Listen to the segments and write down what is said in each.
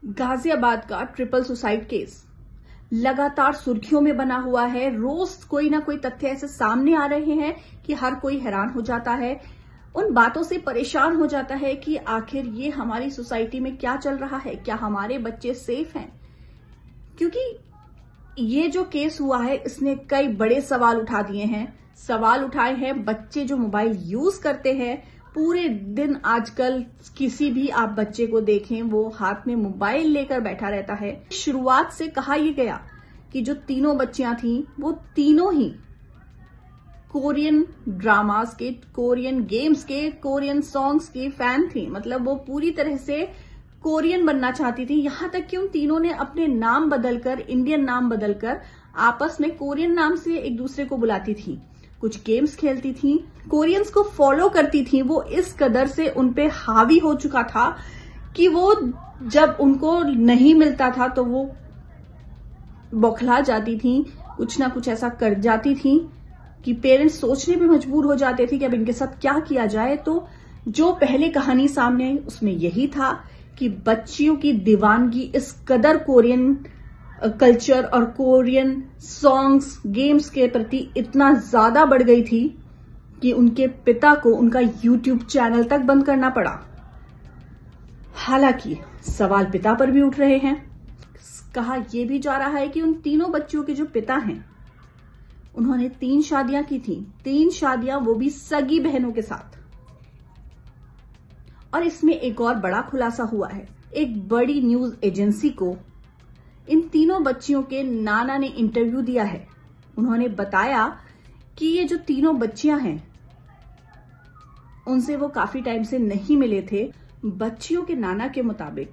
गाजियाबाद का triple suicide case लगातार सुर्खियों में बना हुआ है। रोज कोई ना कोई तथ्य ऐसे सामने आ रहे हैं कि हर कोई हैरान हो जाता है, उन बातों से परेशान हो जाता है कि आखिर ये हमारी सोसाइटी में क्या चल रहा है, क्या हमारे बच्चे सेफ हैं। क्योंकि ये जो केस हुआ है इसने कई बड़े सवाल उठा दिए हैं। सवाल उठाए हैं बच्चे जो मोबाइल यूज करते हैं पूरे दिन। आजकल किसी भी आप बच्चे को देखें वो हाथ में मोबाइल लेकर बैठा रहता है। शुरुआत से कहा यह गया कि जो तीनों बच्चियां थीं वो तीनों ही कोरियन ड्रामास के, कोरियन गेम्स के, कोरियन सॉन्ग्स के फैन थी। मतलब वो पूरी तरह से कोरियन बनना चाहती थी। यहां तक कि उन तीनों ने अपने नाम बदलकर, इंडियन नाम बदलकर आपस में कोरियन नाम से एक दूसरे को बुलाती थी। कुछ गेम्स खेलती थी, कोरियंस को फॉलो करती थी। वो इस कदर से उनपे हावी हो चुका था कि वो जब उनको नहीं मिलता था तो वो बौखला जाती थी, कुछ ना कुछ ऐसा कर जाती थी कि पेरेंट्स सोचने पे मजबूर हो जाते थे कि अब इनके साथ क्या किया जाए। तो जो पहले कहानी सामने आई उसमें यही था कि बच्चियों की दीवानगी इस कदर कोरियन कल्चर और कोरियन सॉन्ग्स, गेम्स के प्रति इतना ज्यादा बढ़ गई थी कि उनके पिता को उनका यूट्यूब चैनल तक बंद करना पड़ा। हालांकि सवाल पिता पर भी उठ रहे हैं। कहा यह भी जा रहा है कि उन तीनों बच्चियों के जो पिता हैं उन्होंने 3 शादियां की थी। 3 शादियां, वो भी सगी बहनों के साथ। और इसमें एक और बड़ा खुलासा हुआ है। एक बड़ी न्यूज एजेंसी को इन तीनों बच्चियों के नाना ने इंटरव्यू दिया है। उन्होंने बताया कि ये जो तीनों बच्चियां हैं उनसे वो काफी टाइम से नहीं मिले थे। बच्चियों के नाना के मुताबिक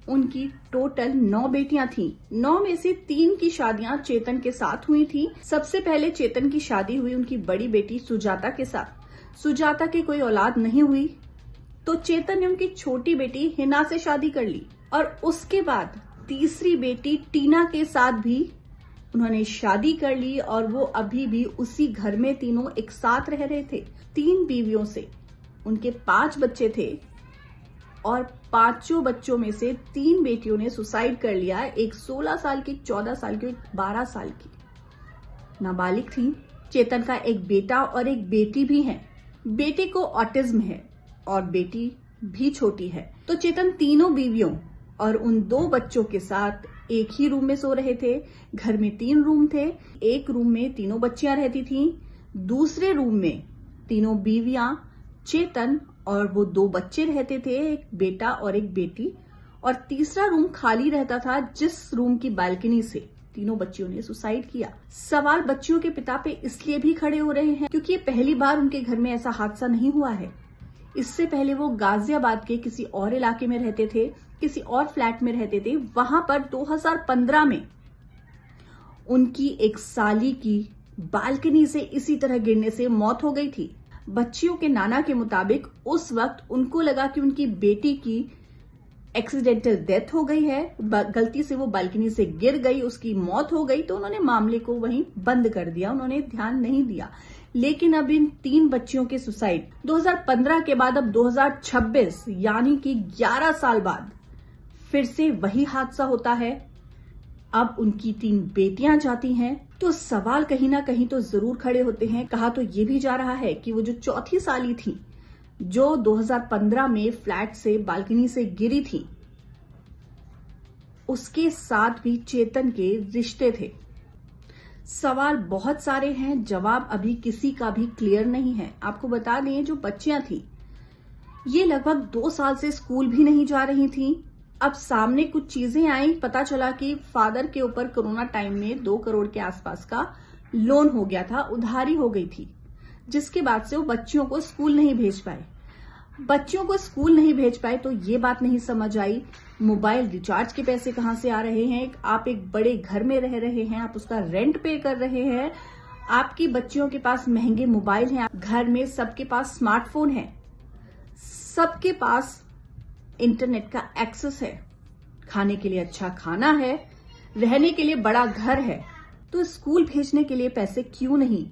उनकी टोटल 9 बेटियां थीं। 9 में से 3 की शादियां चेतन के साथ हुई थी। सबसे पहले चेतन की शादी हुई उनकी बड़ी बेटी सुजाता के साथ। सुजाता के कोई औलाद नहीं हुई तो चेतन ने उनकी छोटी बेटी हिना से शादी कर ली। और उसके बाद तीसरी बेटी टीना के साथ भी उन्होंने शादी कर ली और वो अभी भी उसी घर में तीनों एक साथ रह रहे थे। 3 बीवियों से उनके 5 बच्चे थे और 5 बच्चों में से 3 बेटियों ने सुसाइड कर लिया। एक 16 साल की, 14 साल की, 12 साल की नाबालिग थी। चेतन का एक बेटा और एक बेटी भी है। बेटे को ऑटिज्म है और बेटी भी छोटी है। तो चेतन तीनों बीवियों और उन 2 बच्चों के साथ एक ही रूम में सो रहे थे। घर में 3 रूम थे। एक रूम में तीनों बच्चियां रहती थीं, दूसरे रूम में तीनों बीवियां, चेतन और वो 2 बच्चे रहते थे, एक बेटा और एक बेटी। और तीसरा रूम खाली रहता था जिस रूम की बालकनी से तीनों बच्चियों ने सुसाइड किया। सवाल बच्चियों के पिता पे इसलिए भी खड़े हो रहे हैं क्योंकि ये पहली बार उनके घर में ऐसा हादसा नहीं हुआ है। इससे पहले वो गाजियाबाद के किसी और इलाके में रहते थे, किसी और फ्लैट में रहते थे। वहां पर 2015 में उनकी एक साली की बालकनी से इसी तरह गिरने से मौत हो गई थी। बच्चियों के नाना के मुताबिक उस वक्त उनको लगा कि उनकी बेटी की एक्सीडेंटल डेथ हो गई है, गलती से वो बालकनी से गिर गई, उसकी मौत हो गई, तो उन्होंने मामले को वहीं बंद कर दिया, उन्होंने ध्यान नहीं दिया। लेकिन अब इन 3 बच्चियों के सुसाइड 2015 के बाद अब 2026 यानी कि 11 साल बाद फिर से वही हादसा होता है। अब उनकी 3 बेटियां जाती हैं तो सवाल कहीं ना कहीं तो जरूर खड़े होते हैं। कहा तो ये भी जा रहा है कि वो जो चौथी साली थी जो 2015 में फ्लैट से, बालकनी से गिरी थी, उसके साथ भी चेतन के रिश्ते थे। सवाल बहुत सारे हैं, जवाब अभी किसी का भी क्लियर नहीं है। आपको बता दें जो बच्चियां थी ये लगभग 2 साल से स्कूल भी नहीं जा रही थी। अब सामने कुछ चीजें आई, पता चला कि फादर के ऊपर कोरोना टाइम में 2 करोड़ के आसपास का लोन हो गया था, उधारी हो गई थी, जिसके बाद से वो बच्चियों को स्कूल नहीं भेज पाए। बच्चियों को स्कूल नहीं भेज पाए तो ये बात नहीं समझ आई मोबाइल रिचार्ज के पैसे कहां से आ रहे हैं। आप एक बड़े घर में रह रहे हैं, आप उसका रेंट पे कर रहे हैं, आपकी बच्चियों के पास महंगे मोबाइल हैं, घर में सबके पास स्मार्टफोन है, सबके पास इंटरनेट का एक्सेस है, खाने के लिए अच्छा खाना है, रहने के लिए बड़ा घर है, तो स्कूल भेजने के लिए पैसे क्यों नहीं?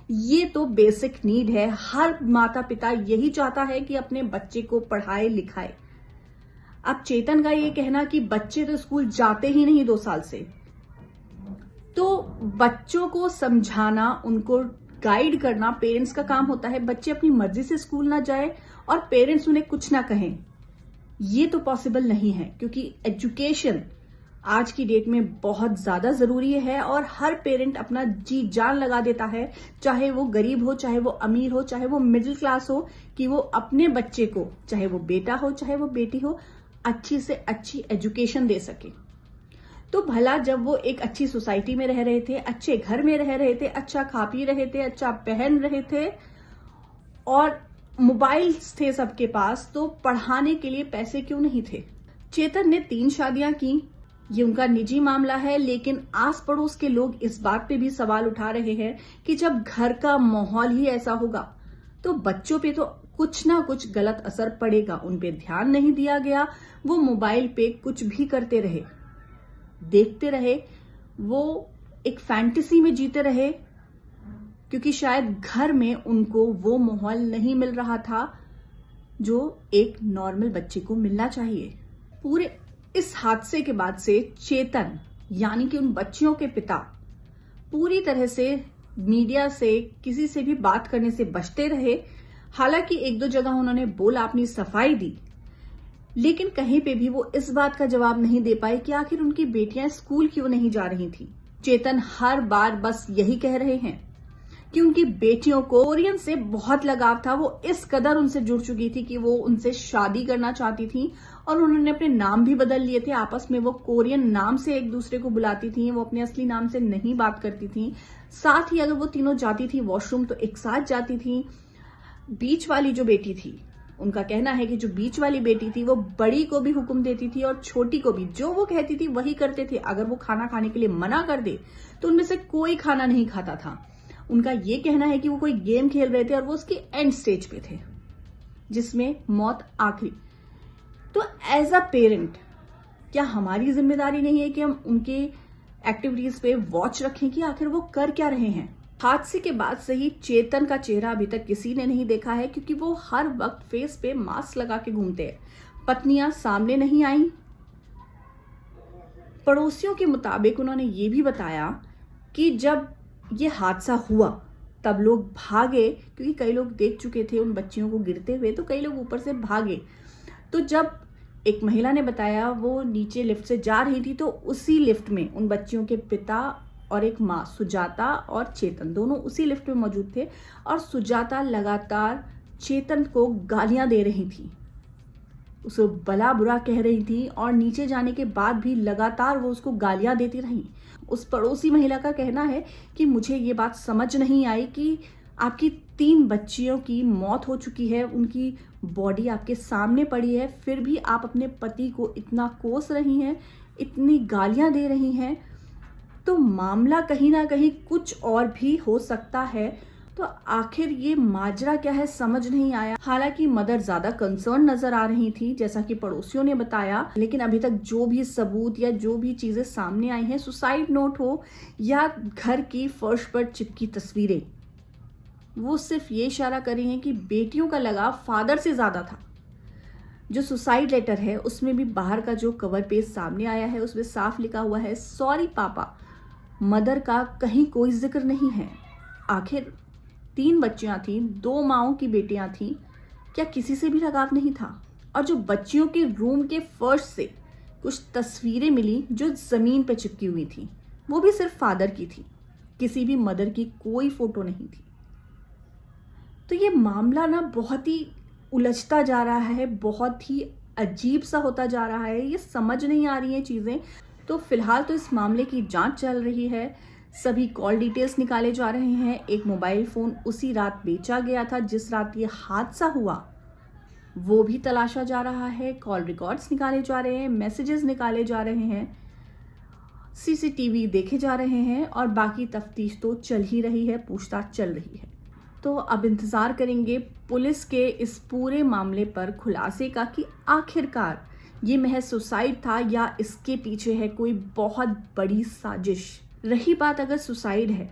ये तो बेसिक नीड है। हर माता पिता यही चाहता है कि अपने बच्चे को पढ़ाए लिखाए। अब चेतन का ये कहना कि बच्चे तो स्कूल जाते ही नहीं 2 साल से, तो बच्चों को समझाना, उनको गाइड करना पेरेंट्स का काम होता है। बच्चे अपनी मर्जी से स्कूल ना जाए और पेरेंट्स उन्हें कुछ ना कहें, ये तो पॉसिबल नहीं है, क्योंकि एजुकेशन आज की डेट में बहुत ज्यादा जरूरी है और हर पेरेंट अपना जी जान लगा देता है, चाहे वो गरीब हो, चाहे वो अमीर हो, चाहे वो मिडिल क्लास हो, कि वो अपने बच्चे को, चाहे वो बेटा हो चाहे वो बेटी हो, अच्छी से अच्छी एजुकेशन दे सके। तो भला जब वो एक अच्छी सोसाइटी में रह रहे थे, अच्छे घर में रह रहे थे, अच्छा खा पी रहे थे, अच्छा पहन रहे थे और मोबाइल्स थे सबके पास, तो पढ़ाने के लिए पैसे क्यों नहीं थे? चेतन ने 3 शादियां की, ये उनका निजी मामला है, लेकिन आस पड़ोस के लोग इस बात पे भी सवाल उठा रहे हैं कि जब घर का माहौल ही ऐसा होगा तो बच्चों पे तो कुछ ना कुछ गलत असर पड़ेगा। उन पे ध्यान नहीं दिया गया, वो मोबाइल पे कुछ भी करते रहे, देखते रहे, वो एक फैंटेसी में जीते रहे, क्योंकि शायद घर में उनको वो माहौल नहीं मिल रहा था जो एक नॉर्मल बच्चे को मिलना चाहिए। पूरे इस हादसे के बाद से चेतन, यानी कि उन बच्चियों के पिता, पूरी तरह से मीडिया से, किसी से भी बात करने से बचते रहे। हालांकि 1-2 जगह उन्होंने बोला, अपनी सफाई दी, लेकिन कहीं पे भी वो इस बात का जवाब नहीं दे पाए कि आखिर उनकी बेटियां स्कूल क्यों नहीं जा रही थी। चेतन हर बार बस यही कह रहे हैं कि उनकी बेटियों को कोरियन से बहुत लगाव था। वो इस कदर उनसे जुड़ चुकी थी कि वो उनसे शादी करना चाहती थी और उन्होंने अपने नाम भी बदल लिए थे। आपस में वो कोरियन नाम से एक दूसरे को बुलाती थी, वो अपने असली नाम से नहीं बात करती थी। साथ ही अगर वो तीनों जाती थी वॉशरूम तो एक साथ जाती थी। बीच वाली जो बेटी थी, उनका कहना है कि जो बीच वाली बेटी थी वो बड़ी को भी हुक्म देती थी और छोटी को भी, जो वो कहती थी वही करते थे। अगर वो खाना खाने के लिए मना कर दे तो उनमें से कोई खाना नहीं खाता था। उनका ये कहना है कि वो कोई गेम खेल रहे थे और वो उसकी एंड स्टेज पे थे, जिसमें मौत आखिरी। तो एज अ पेरेंट क्या हमारी जिम्मेदारी नहीं है कि हम उनके एक्टिविटीज पे वॉच रखें कि आखिर वो कर क्या रहे हैं? हादसे के बाद से ही चेतन का चेहरा अभी तक किसी ने नहीं देखा है, क्योंकि वो हर वक्त फेस पे मास्क लगा के घूमते हैं। पत्नियां सामने नहीं आई। पड़ोसियों के मुताबिक उन्होंने ये भी बताया कि जब ये हादसा हुआ तब लोग भागे, क्योंकि कई लोग देख चुके थे उन बच्चियों को गिरते हुए, तो कई लोग ऊपर से भागे। तो जब एक महिला ने बताया वो नीचे लिफ्ट से जा रही थी, तो उसी लिफ्ट में उन बच्चियों के पिता और एक माँ, सुजाता और चेतन, दोनों उसी लिफ्ट में मौजूद थे। और सुजाता लगातार चेतन को गालियां दे रही थी, उसे भला बुरा कह रही थी और नीचे जाने के बाद भी लगातार वो उसको गालियां देती रही। उस पड़ोसी महिला का कहना है कि मुझे ये बात समझ नहीं आई कि आपकी 3 बच्चियों की मौत हो चुकी है, उनकी बॉडी आपके सामने पड़ी है, फिर भी आप अपने पति को इतना कोस रही हैं, इतनी गालियां दे रही हैं। तो मामला कहीं ना कहीं कुछ और भी हो सकता है। तो आखिर ये माजरा क्या है समझ नहीं आया। हालांकि मदर ज्यादा कंसर्न नजर आ रही थी, जैसा कि पड़ोसियों ने बताया, लेकिन अभी तक जो भी सबूत या जो भी चीजें सामने आई हैं, सुसाइड नोट हो या घर की फर्श पर चिपकी तस्वीरें, वो सिर्फ ये इशारा कर रही हैं कि बेटियों का लगाव फादर से ज्यादा था। जो सुसाइड लेटर है उसमें भी बाहर का जो कवर पेज सामने आया है उसमें साफ लिखा हुआ है, सॉरी पापा। मदर का कहीं कोई जिक्र नहीं है। आखिर 3 बच्चियां थी, 2 माओं की बेटियां थी, क्या किसी से भी लगाव नहीं था? और जो बच्चियों के रूम के फर्श से कुछ तस्वीरें मिली जो जमीन पर चिपकी हुई थी, वो भी सिर्फ फादर की थी, किसी भी मदर की कोई फोटो नहीं थी। तो ये मामला ना बहुत ही उलझता जा रहा है, बहुत ही अजीब सा होता जा रहा है, ये समझ नहीं आ रही है चीजें। तो फिलहाल तो इस मामले की जांच चल रही है, सभी कॉल डिटेल्स निकाले जा रहे हैं। एक मोबाइल फोन उसी रात बेचा गया था जिस रात ये हादसा हुआ, वो भी तलाशा जा रहा है। कॉल रिकॉर्ड्स निकाले जा रहे हैं, मैसेजेस निकाले जा रहे हैं, सीसीटीवी देखे जा रहे हैं और बाकी तफ्तीश तो चल ही रही है, पूछताछ चल रही है। तो अब इंतजार करेंगे पुलिस के इस पूरे मामले पर खुलासे का कि आखिरकार ये महज सुसाइड था या इसके पीछे है कोई बहुत बड़ी साजिश। रही बात अगर सुसाइड है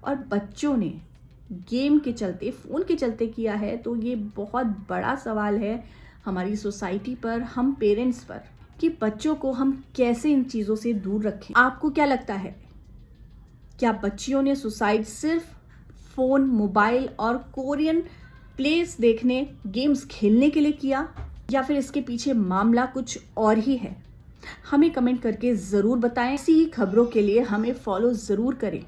और बच्चों ने गेम के चलते, फोन के चलते किया है, तो ये बहुत बड़ा सवाल है। हमारी सोसाइटी पर, हम पेरेंट्स पर, कि बच्चों को हम कैसे इन चीज़ों से दूर रखें। आपको क्या लगता है, क्या बच्चियों ने सुसाइड सिर्फ फ़ोन, मोबाइल और कोरियन प्लेस देखने, गेम्स खेलने के लिए किया, या फिर इसके पीछे मामला कुछ और ही है? हमें कमेंट करके ज़रूर बताएं। ऐसी ही खबरों के लिए हमें फॉलो ज़रूर करें।